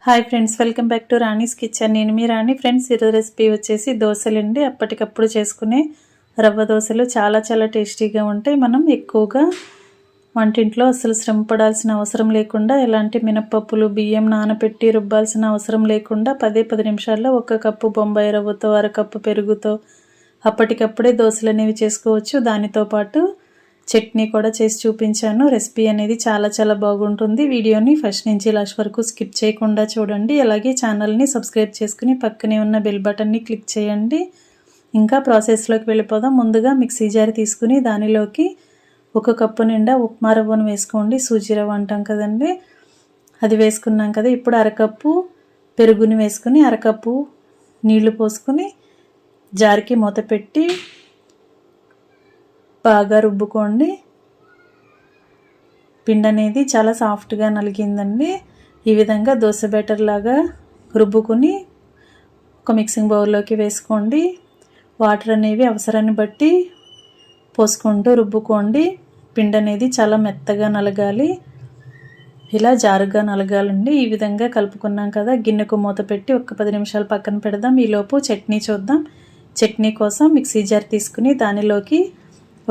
Hi friends, welcome back to Rani's kitchen. నేను మీ రాణి. Friends, ఈరోజు recipe వచ్చేసి దోశలండి. అప్పటికప్పుడు చేసుకునే రవ్వ దోశలు చాలా చాలా టేస్టీగా ఉంటాయి. మనం ఎక్కువగా వంటింట్లో అసలు శ్రమ పడాల్సిన అవసరం లేకుండా, ఎలాంటి మినపప్పులు బియ్యం నానబెట్టి రుబ్బాల్సిన అవసరం లేకుండా 10 నిమిషాల్లో 1 కప్పు బొంబాయి రవ్వతో, అరకప్పు పెరుగుతో అప్పటికప్పుడే దోశలు అనేవి చేసుకోవచ్చు. దానితో పాటు చట్నీ కూడా చేసి చూపించాను. రెసిపీ అనేది చాలా చాలా బాగుంటుంది. వీడియోని ఫస్ట్ నుంచి లాస్ట్ వరకు స్కిప్ చేయకుండా చూడండి. అలాగే ఛానల్ని సబ్స్క్రైబ్ చేసుకుని పక్కనే ఉన్న బెల్ బటన్ని క్లిక్ చేయండి. ఇంకా ప్రాసెస్లోకి వెళ్ళిపోదాం. ముందుగా మిక్సీ జార్ తీసుకుని దానిలోకి 1 కప్పు నిండా ఉప్మా రవ్వను వేసుకోండి. సూజీ రవ్వ అంటాం కదండి, అది వేసుకున్నాం కదా. ఇప్పుడు అరకప్పు పెరుగుని వేసుకుని అరకప్పు నీళ్లు పోసుకుని జార్కి మూత పెట్టి బాగా రుబ్బుకోండి. పిండి అనేది చాలా సాఫ్ట్గా నలిగిందండి. ఈ విధంగా దోశ బ్యాటర్ లాగా రుబ్బుకుని ఒక మిక్సింగ్ బౌల్లోకి వేసుకోండి. వాటర్ అనేవి అవసరాన్ని బట్టి పోసుకుంటూ రుబ్బుకోండి. పిండి అనేది చాలా మెత్తగా నలగాలి, ఇలా జారుగా నలగాలండి. ఈ విధంగా కలుపుకున్నాం కదా. గిన్నెకు మూత పెట్టి ఒక 10 నిమిషాలు పక్కన పెడదాం. ఈలోపు చట్నీ చూద్దాం. చట్నీ కోసం మిక్సీ జార్ తీసుకుని దానిలోకి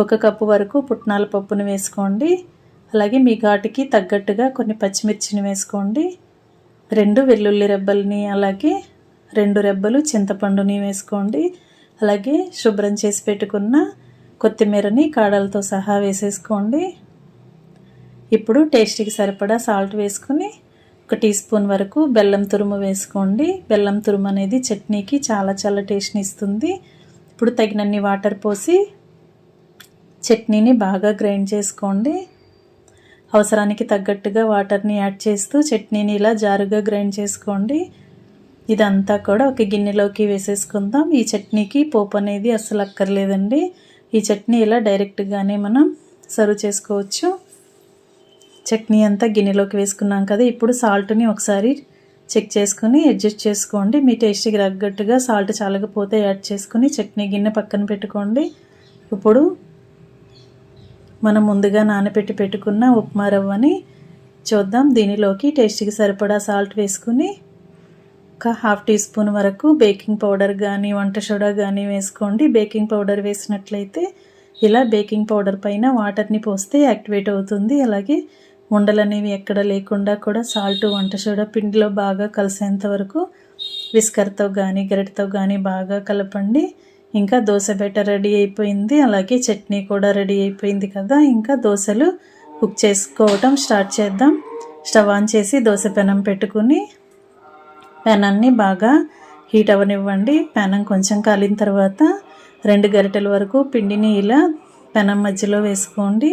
1 కప్పు వరకు పుట్నాల పప్పును వేసుకోండి. అలాగే మీ ఘాటుకి తగ్గట్టుగా కొన్ని పచ్చిమిర్చిని వేసుకోండి. 2 వెల్లుల్లి రెబ్బల్ని, అలాగే 2 రెబ్బలు చింతపండుని వేసుకోండి. అలాగే శుభ్రం చేసి పెట్టుకున్న కొత్తిమీరని కాడలతో సహా వేసేసుకోండి. ఇప్పుడు టేస్ట్కి సరిపడా సాల్ట్ వేసుకుని 1 టీ స్పూన్ వరకు బెల్లం తురుము వేసుకోండి. బెల్లం తురుము అనేది చట్నీకి చాలా చాలా టేస్ట్ని ఇస్తుంది. ఇప్పుడు తగినన్ని వాటర్ పోసి చట్నీని బాగా గ్రైండ్ చేసుకోండి. అవసరానికి తగ్గట్టుగా వాటర్ని యాడ్ చేస్తూ చట్నీని ఇలా జారుగా గ్రైండ్ చేసుకోండి. ఇదంతా కూడా ఒక గిన్నెలోకి వేసేసుకుందాం. ఈ చట్నీకి పోపు అనేది అస్సలు అక్కర్లేదండి. ఈ చట్నీ ఇలా డైరెక్ట్గానే మనం సర్వ్ చేసుకోవచ్చు. చట్నీ అంతా గిన్నెలోకి వేసుకున్నాం కదా. ఇప్పుడు సాల్ట్ని ఒకసారి చెక్ చేసుకుని అడ్జస్ట్ చేసుకోండి. మీ టేస్ట్కి తగ్గట్టుగా సాల్ట్ చాలకపోతే యాడ్ చేసుకుని చట్నీ గిన్నె పక్కన పెట్టుకోండి. ఇప్పుడు మనం ముందుగా నానబెట్టి పెట్టుకున్న ఉప్మా రవ్వని చూద్దాం. దీనిలోకి టేస్ట్కి సరిపడా సాల్ట్ వేసుకుని ఒక 1/2 టీ స్పూన్ వరకు బేకింగ్ పౌడర్ కానీ వంట సోడా కానీ వేసుకోండి. బేకింగ్ పౌడర్ వేసినట్లయితే ఇలా బేకింగ్ పౌడర్ పైన వాటర్ని పోస్తే యాక్టివేట్ అవుతుంది. అలాగే ఉండలు అనేవి ఎక్కడ లేకుండా కూడా సాల్ట్ వంట సోడా పిండిలో బాగా కలిసేంత వరకు విస్కర్తో కానీ గరిటతో కానీ బాగా కలపండి. ఇంకా దోశ బ్యాటర్ రెడీ అయిపోయింది. అలాగే చట్నీ కూడా రెడీ అయిపోయింది కదా. ఇంకా దోశలు కుక్ చేసుకోవటం స్టార్ట్ చేద్దాం. స్టవ్ ఆన్ చేసి దోశ పెనం పెట్టుకుని పెనాన్ని బాగా హీట్ అవ్వనివ్వండి. పెనం కొంచెం కాలిన తర్వాత 2 గరిటెల వరకు పిండిని ఇలా పెనం మధ్యలో వేసుకోండి.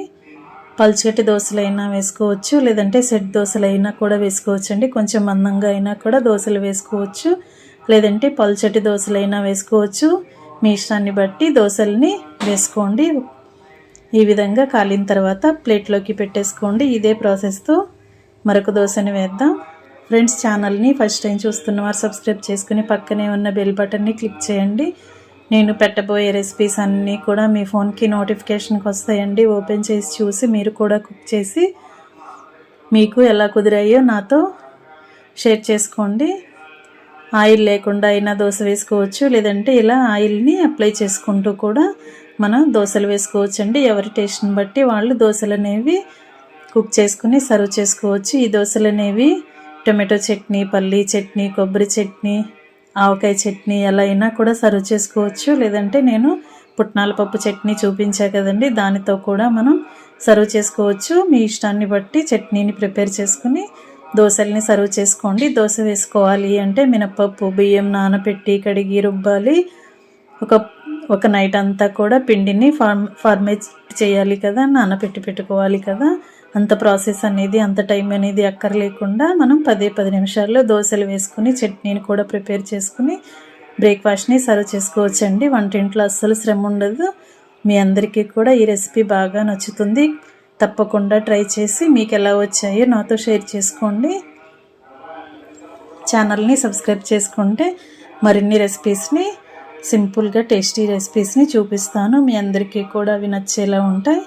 పల్చటి దోశలైనా వేసుకోవచ్చు, లేదంటే సెట్ దోశలైనా కూడా వేసుకోవచ్చు అండి. కొంచెం మందంగా అయినా కూడా దోశలు వేసుకోవచ్చు, లేదంటే పల్చటి దోశలైనా వేసుకోవచ్చు. మీ ఇష్టాన్ని బట్టి దోశల్ని వేసుకోండి. ఈ విధంగా కాలిన తర్వాత ప్లేట్లోకి పెట్టేసుకోండి. ఇదే ప్రాసెస్తో మరొక దోశని వేద్దాం. ఫ్రెండ్స్, ఛానల్ని ఫస్ట్ టైం చూస్తున్నవారు సబ్స్క్రైబ్ చేసుకుని పక్కనే ఉన్న బెల్ బటన్ని క్లిక్ చేయండి. నేను పెట్టబోయే రెసిపీస్ అన్నీ కూడా మీ ఫోన్కి నోటిఫికేషన్కి వస్తాయండి. ఓపెన్ చేసి చూసి మీరు కూడా కుక్ చేసి మీకు ఎలా కుదిరాయో నాతో షేర్ చేసుకోండి. ఆయిల్ లేకుండా అయినా దోశ వేసుకోవచ్చు, లేదంటే ఇలా ఆయిల్ని అప్లై చేసుకుంటూ కూడా మనం దోశలు వేసుకోవచ్చు అండి. ఎవరి టేస్ట్ని బట్టి వాళ్ళు దోశలు అనేవి కుక్ చేసుకుని సర్వ్ చేసుకోవచ్చు. ఈ దోశలు అనేవి టొమాటో చట్నీ, పల్లీ చట్నీ, కొబ్బరి చట్నీ, ఆవకాయ చట్నీ ఎలా అయినా కూడా సర్వ్ చేసుకోవచ్చు. లేదంటే నేను పుట్నాల పప్పు చట్నీ చూపించా కదండి, దానితో కూడా మనం సర్వ్ చేసుకోవచ్చు. మీ ఇష్టాన్ని బట్టి చట్నీని ప్రిపేర్ చేసుకుని దోశల్ని సర్వ్ చేసుకోండి. దోశ వేసుకోవాలి అంటే మినపప్పు బియ్యం నానబెట్టి కడిగి రుబ్బాలి. ఒక నైట్ అంతా కూడా పిండిని ఫార్మేట్ చేయాలి కదా, నానబెట్టి పెట్టుకోవాలి కదా. అంత ప్రాసెస్ అనేది, అంత టైం అనేది అక్కర్లేకుండా మనం 10 నిమిషాల్లో దోశలు వేసుకుని చట్నీని కూడా ప్రిపేర్ చేసుకుని బ్రేక్ఫాస్ట్ని సర్వ్ చేసుకోవచ్చండి. వంటింట్లో అస్సలు శ్రమ ఉండదు. మీ అందరికీ కూడా ఈ రెసిపీ బాగా నచ్చుతుంది. తప్పకుండా ట్రై చేసి మీకు ఎలా వచ్చాయో నాతో షేర్ చేసుకోండి. ఛానల్ని సబ్స్క్రైబ్ చేసుకుంటే మరిన్ని రెసిపీస్ని, సింపుల్గా టేస్టీ రెసిపీస్ని చూపిస్తాను. మీ అందరికీ కూడా అవి నచ్చేలా ఉంటాయి.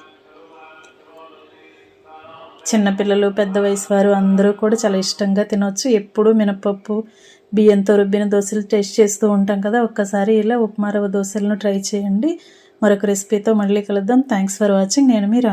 చిన్నపిల్లలు పెద్ద వయసు వారు అందరూ కూడా చాలా ఇష్టంగా తినవచ్చు. ఎప్పుడూ మినపప్పు బియ్యంతో రుబ్బిన దోశలు టేస్ట్ చేస్తూ ఉంటాం కదా, ఒక్కసారి ఇలా ఉప్మా రవ్వ దోశలను ట్రై చేయండి. మరొక రెసిపీతో మళ్ళీ కలుద్దాం. Thanks for watching. నేను మీ రాణి.